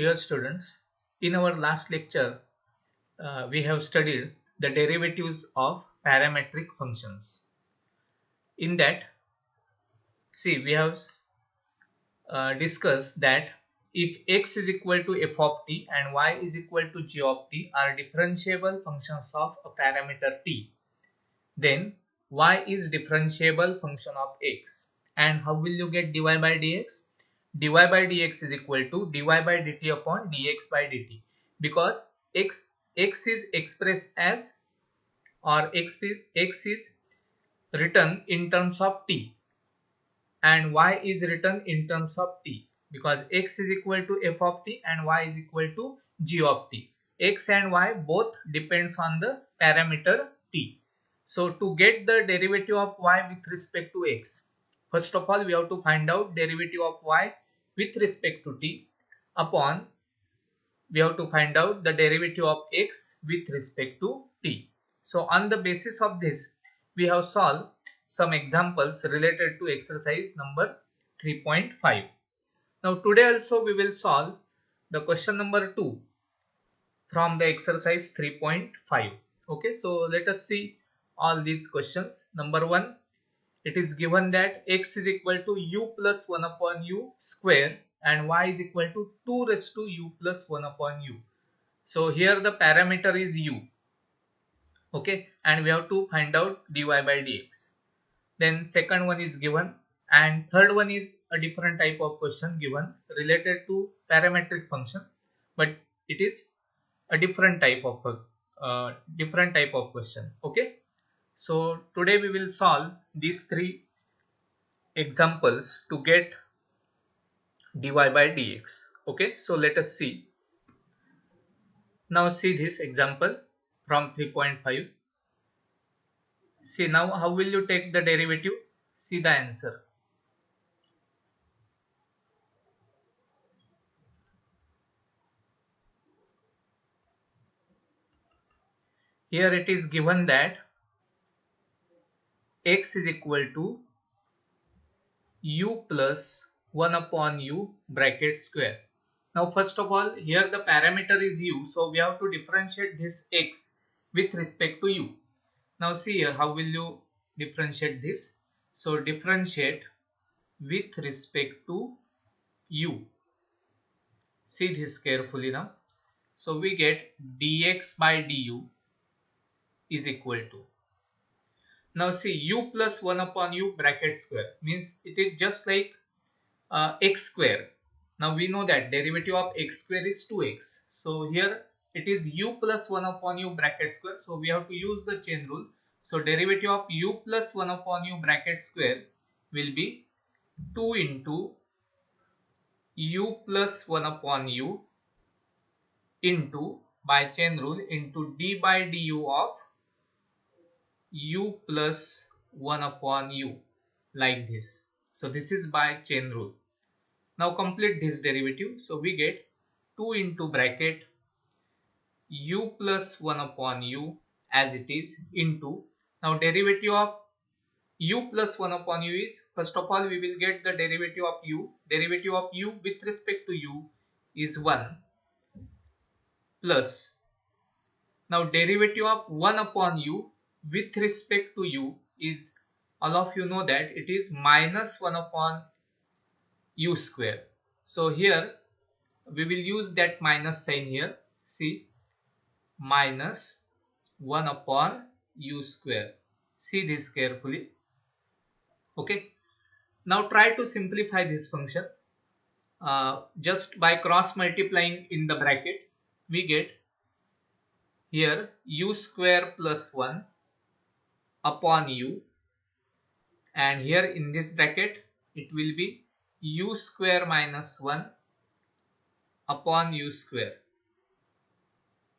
Dear students, in our last lecture, we have studied the derivatives of parametric functions. In that, see, we have discussed that if x is equal to f of t and y is equal to g of t are differentiable functions of a parameter t, then y is differentiable function of x. And how will you get dy by dx? Dy by dx is equal to dy by dt upon dx by dt, because x is expressed as, or x is written in terms of t and y is written in terms of t, because x is equal to f of t and y is equal to g of t. X and y both depends on the parameter t. So to get the derivative of y with respect to x, first of all we have to find out derivative of y with respect to t, upon we have to find out the derivative of x with respect to t. So on the basis of this, we have solved some examples related to exercise number 3.5. Now today also we will solve the question number 2 from the exercise 3.5. Okay, so let us see all these questions. Number 1, it is given that x is equal to u plus 1 upon u square and y is equal to 2 raised to u plus 1 upon u. So here the parameter is u. Okay, and we have to find out dy by dx. Then second one is given, and third one is a different type of question given related to parametric function, but it is a different type of question. Okay, so today we will solve these three examples to get dy by dx. Okay, so let us see. Now see this example from 3.5. See now how will you take the derivative? See the answer. Here it is given that x is equal to u plus 1 upon u bracket square. Now first of all, here the parameter is u, so we have to differentiate this x with respect to u. Now see here how will you differentiate this? So differentiate with respect to u. See this carefully now. So we get dx by du is equal to, now see, u plus 1 upon u bracket square means it is just like x square. Now we know that derivative of x square is 2x. So here it is u plus 1 upon u bracket square. So we have to use the chain rule. So derivative of u plus 1 upon u bracket square will be 2 into u plus 1 upon u into, by chain rule, into d by du of u plus 1 upon u, like this. So this is by chain rule. Now complete this derivative. So we get 2 into bracket u plus 1 upon u as it is into, now derivative of u plus 1 upon u is, first of all we will get the derivative of u. Derivative of u with respect to u is 1 plus, now derivative of 1 upon u with respect to u is, all of you know that it is minus 1 upon u square. So here we will use that minus sign here. See, minus 1 upon u square. See this carefully. Okay. Now try to simplify this function. Just by cross multiplying in the bracket, we get here u square plus 1 upon u, and here in this bracket it will be u square minus 1 upon u square.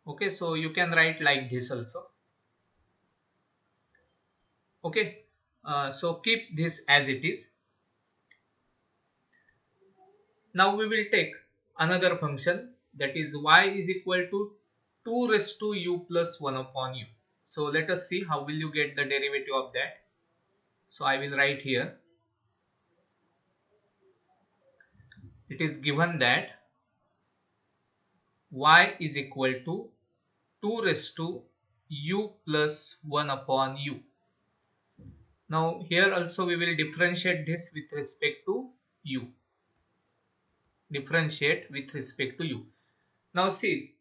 Okay, so you can write like this also. Okay, so keep this as it is. Now we will take another function, that is y is equal to 2 raised to u plus 1 upon u. So let us see how will you get the derivative of that. So I will write here. It is given that y is equal to 2 raised to u plus 1 upon u. Now here also we will differentiate this with respect to u. Differentiate with respect to u. Now see,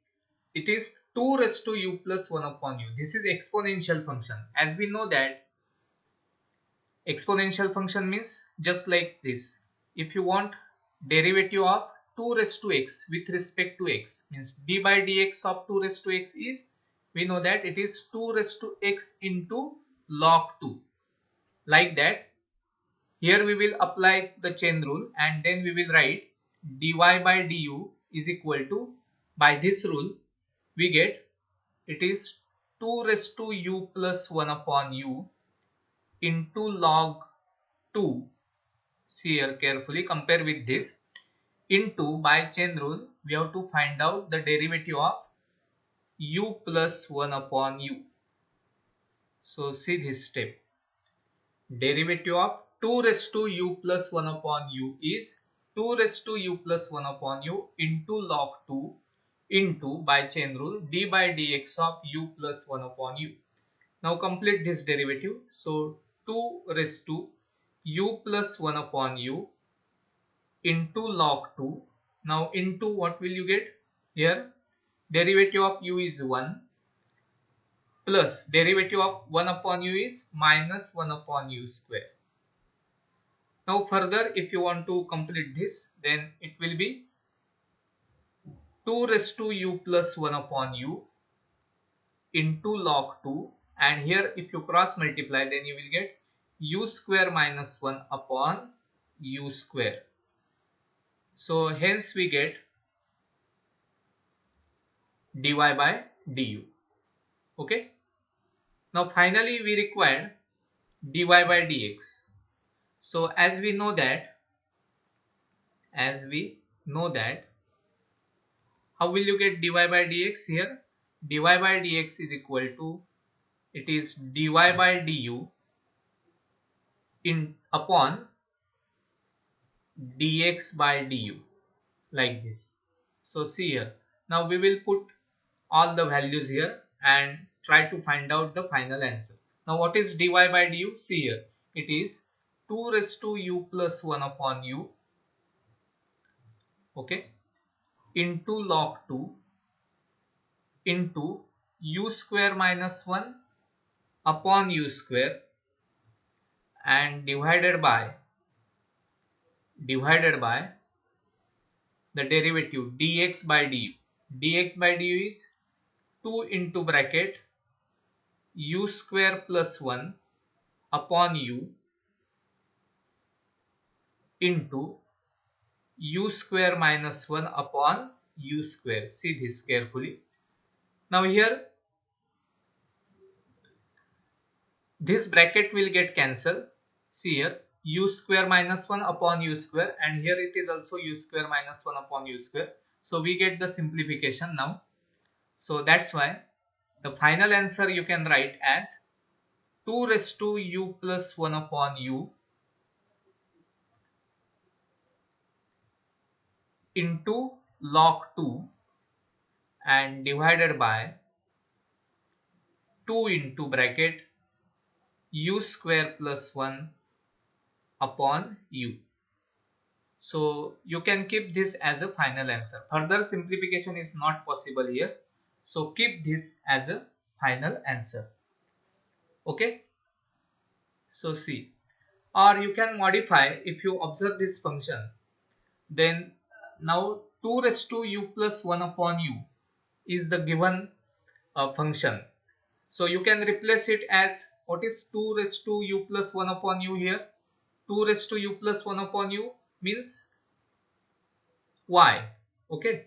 it is 2 raised to u plus 1 upon u. This is exponential function. As we know that exponential function means just like this. If you want derivative of 2 raised to x with respect to x, means d by dx of 2 raised to x is, we know that it is 2 raised to x into log 2. Like that, here we will apply the chain rule and then we will write dy by du is equal to, by this rule we get it is 2 raised to u plus 1 upon u into log 2. See here carefully, compare with this, into, by chain rule we have to find out the derivative of u plus 1 upon u. So see this step. Derivative of 2 raised to u plus 1 upon u is 2 raised to u plus 1 upon u into log 2 into, by chain rule, d by dx of u plus 1 upon u. Now complete this derivative. So 2 raised to u plus 1 upon u into log 2. Now into what will you get? Here derivative of u is 1 plus derivative of 1 upon u is minus 1 upon u square. Now further if you want to complete this, then it will be 2 raised to u plus 1 upon u into log 2, and here if you cross multiply then you will get u square minus 1 upon u square. So hence we get dy by du. Okay. Now finally we require dy by dx. So as we know that, how will you get dy by dx here? Dy by dx is equal to, it is dy by du in upon dx by du, like this. So see here, now we will put all the values here and try to find out the final answer. Now what is dy by du? See here, it is 2 raised to u plus 1 upon u, okay, into log 2 into u square minus 1 upon u square and divided by the derivative dx by du. Dx by du is 2 into bracket u square plus 1 upon u into u square minus 1 upon u square. See this carefully. Now here this bracket will get cancelled. See here, u square minus 1 upon u square, and here it is also u square minus 1 upon u square. So we get the simplification now. So that's why the final answer you can write as 2 raised to u plus 1 upon u into log 2 and divided by 2 into bracket u square plus 1 upon u. So you can keep this as a final answer. Further simplification is not possible here. So keep this as a final answer. Okay. So see, or you can modify, if you observe this function, then now 2 raised to u plus 1 upon u is the given function. So you can replace it as, what is 2 raised to u plus 1 upon u here? 2 raised to u plus 1 upon u means y. Okay.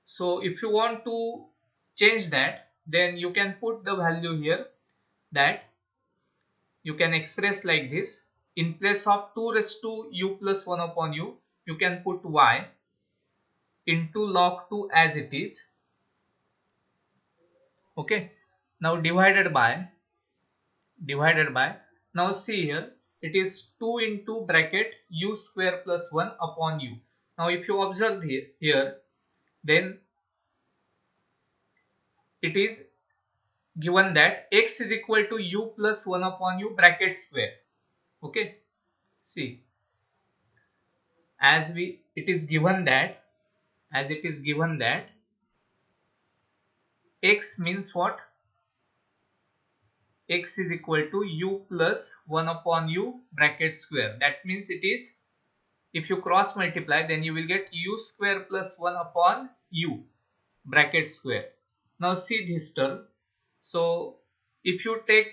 So if you want to change that, then you can put the value here, that you can express like this. In place of 2 raised to u plus 1 upon u, you can put y into log 2 as it is. Okay. Now divided by, now see here, it is 2 into bracket u square plus 1 upon u. Now if you observe here, then it is given that x is equal to u plus 1 upon u bracket square. Okay, see, it is given that, as it is given that x means what, x is equal to u plus 1 upon u bracket square. That means it is, if you cross multiply, then you will get u square plus 1 upon u bracket square. Now see this term. So if you take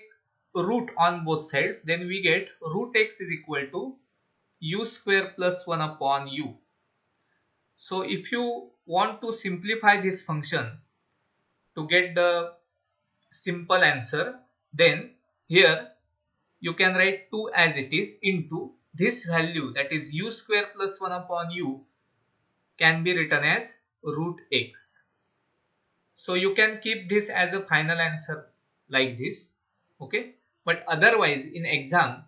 root on both sides, then we get root x is equal to u square plus 1 upon u. So if you want to simplify this function to get the simple answer, then here you can write 2 as it is into this value, that is u square plus 1 upon u, can be written as root x. So you can keep this as a final answer like this. Okay, but otherwise in exam,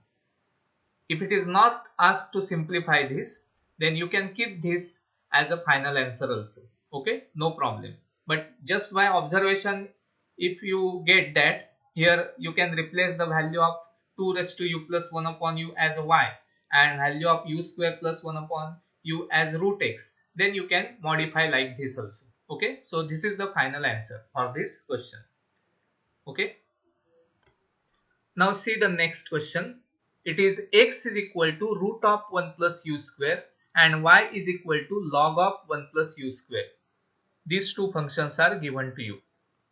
if it is not asked to simplify this, then you can keep this as a final answer also. Okay, no problem. But just by observation, if you get that here you can replace the value of 2 raised to u plus 1 upon u as a y and value of u square plus 1 upon u as root x, then you can modify like this also. Okay, so this is the final answer for this question. Okay, now see the next question. It is x is equal to root of 1 plus u square and y is equal to log of 1 plus u square. These two functions are given to you.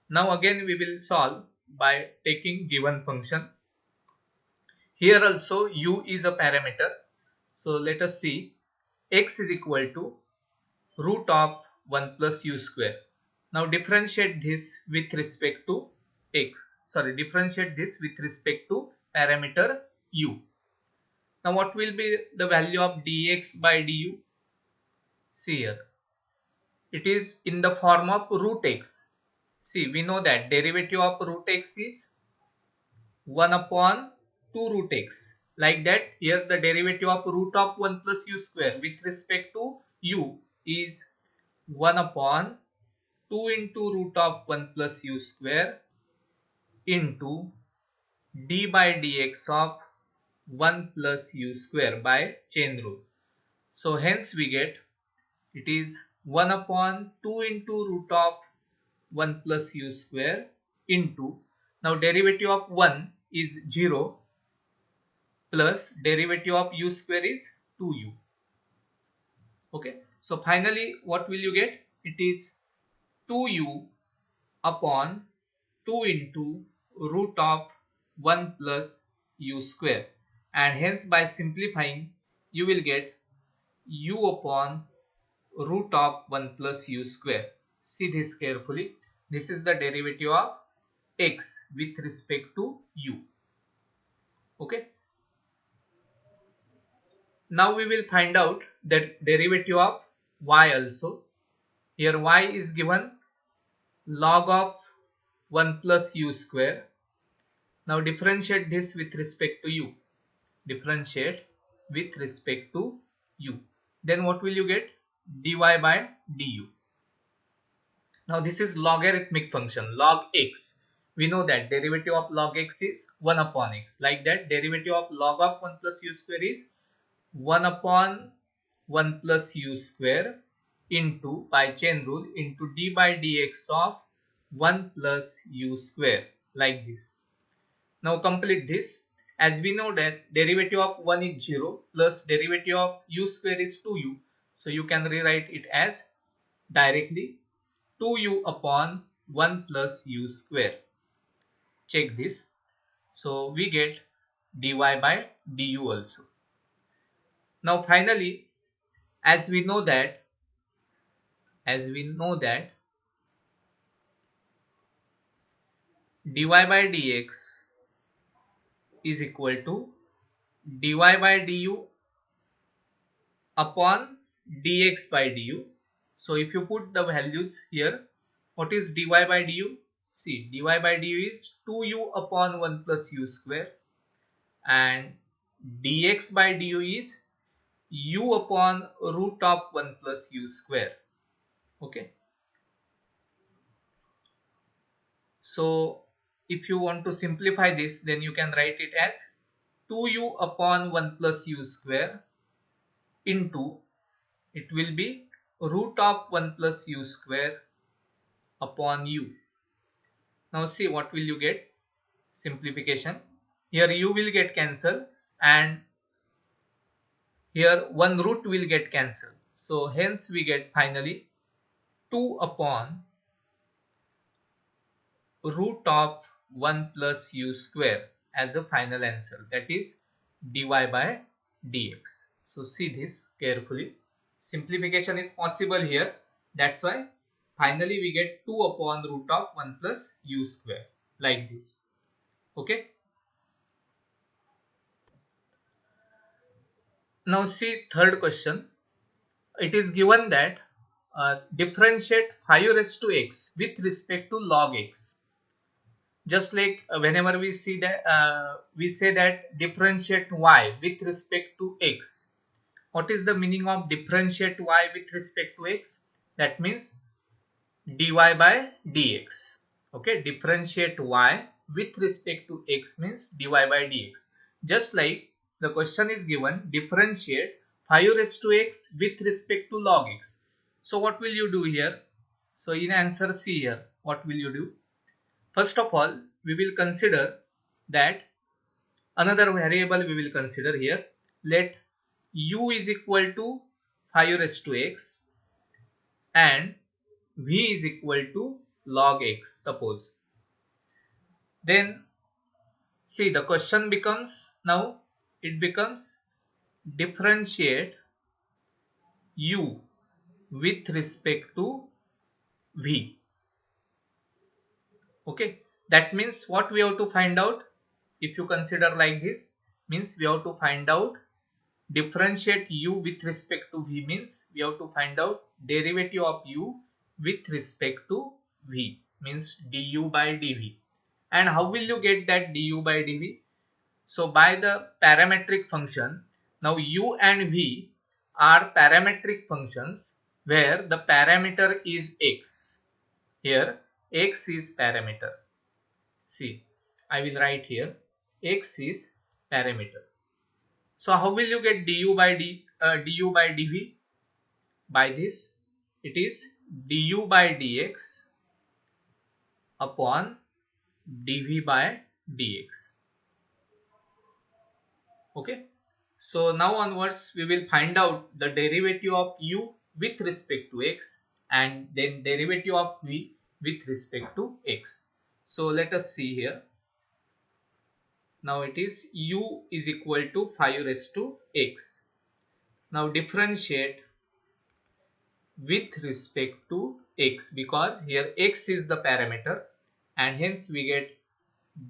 Now again we will solve by taking given function. Here also u is a parameter. So let us see, x is equal to root of 1 plus u square. Now differentiate this with respect to differentiate this with respect to parameter u. Now what will be the value of dx by du? See here, it is in the form of root x. See, we know that derivative of root x is 1 upon 2 root x. Like that, here the derivative of root of 1 plus u square with respect to u is 1 upon 2 into root of 1 plus u square into d by dx of 1 plus u square by chain rule. So hence we get, it is 1 upon 2 into root of 1 plus u square into, now derivative of 1 is 0 plus derivative of u square is 2u. Okay, so finally what will you get? It is 2u upon 2 into root of 1 plus u square, and hence by simplifying you will get u upon root of 1 plus u square. See this carefully. This is the derivative of x with respect to u. Okay. Now we will find out the derivative of y also. Here y is given log of 1 plus u square. Now differentiate this with respect to u. Differentiate with respect to u. Then what will you get? Dy by du. Now this is logarithmic function, log x. We know that derivative of log x is 1 upon x. Like that, derivative of log of 1 plus u square is 1 upon 1 plus u square into, by chain rule, into d by dx of 1 plus u square, like this. Now complete this. As we know that derivative of 1 is 0 plus derivative of u square is 2u. So you can rewrite it as directly 2u upon 1 plus u square. Check this. So we get dy by du also. Now finally, as we know that dy by dx is equal to dy by du upon dx by du. So if you put the values here, what is dy by du? See, dy by du is 2u upon 1 plus u square, and dx by du is u upon root of 1 plus u square. Okay. So if you want to simplify this, then you can write it as 2u upon 1 plus u square into, it will be root of 1 plus u square upon u. Now see what will you get? Simplification. Here u will get cancelled and here one root will get cancelled. So hence we get finally 2 upon root of 1 plus u square as a final answer, that is dy by dx. So see this carefully. Simplification is possible here. That's why finally we get 2 upon root of 1 plus u square like this. Okay. Now see third question. It is given that differentiate 5 raised to x with respect to log x. Just like whenever we see that we say that differentiate y with respect to x. What is the meaning of differentiate y with respect to x? That means dy by dx. Okay, differentiate y with respect to x means dy by dx. Just like the question is given, differentiate 5 raised to x with respect to log x. So what will you do here? So in answer C here, what will you do? First of all, we will consider that another variable we will consider here. Let u is equal to 5 raised to x and v is equal to log x, suppose. Then see the question becomes, now it becomes differentiate u with respect to v. Okay, that means what we have to find out, if you consider like this, means we have to find out differentiate u with respect to v, means we have to find out derivative of u with respect to v, means du by dv. And how will you get that du by dv? So by the parametric function. Now u and v are parametric functions where the parameter is x. Here x is parameter. See, I will write here x is parameter. So how will you get du by dv? By this, it is du by dx upon dv by dx. Okay. So now onwards we will find out the derivative of u with respect to x and then derivative of v with respect to x. So let us see here. Now it is u is equal to 5 raised to x. Now differentiate with respect to x, because here x is the parameter and hence we get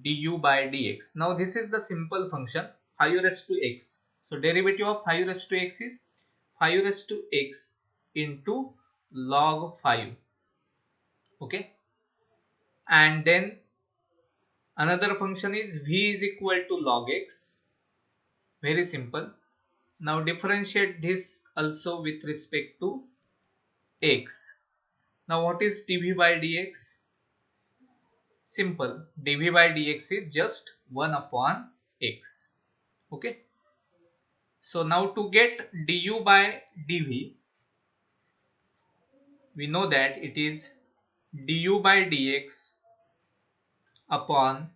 du by dx. Now this is the simple function 5 raised to x. So derivative of 5 raised to x is 5 raised to x into log 5. Okay. And then another function is v is equal to log x. Very simple. Now differentiate this also with respect to x. Now what is dv by dx? Simple. dv by dx is just 1 upon x. Okay. So now to get du by dv, we know that it is du by dx upon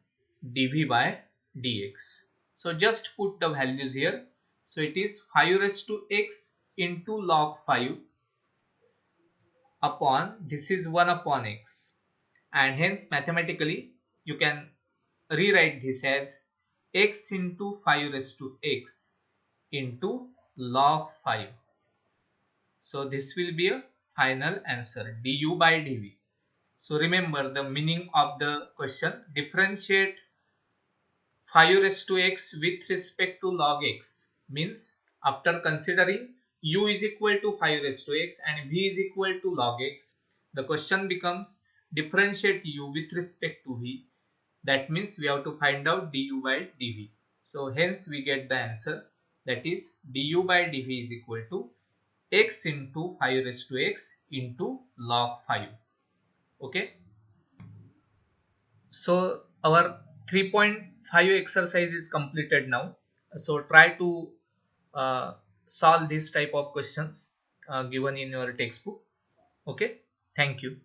dv by dx. So just put the values here. So it is 5 raised to x into log 5 upon, this is 1 upon x, and hence mathematically you can rewrite this as x into 5 raised to x into log 5. So this will be a final answer, du by dv. So remember the meaning of the question, differentiate 5 raised to x with respect to log x, means after considering u is equal to 5 raised to x and v is equal to log x, the question becomes differentiate u with respect to v. That means we have to find out du by dv. So hence we get the answer, that is du by dv is equal to x into 5 raised to x into log 5. Okay. So our 3.5 exercise is completed now. So try to uh, solve this type of questions given in your textbook. Okay, thank you.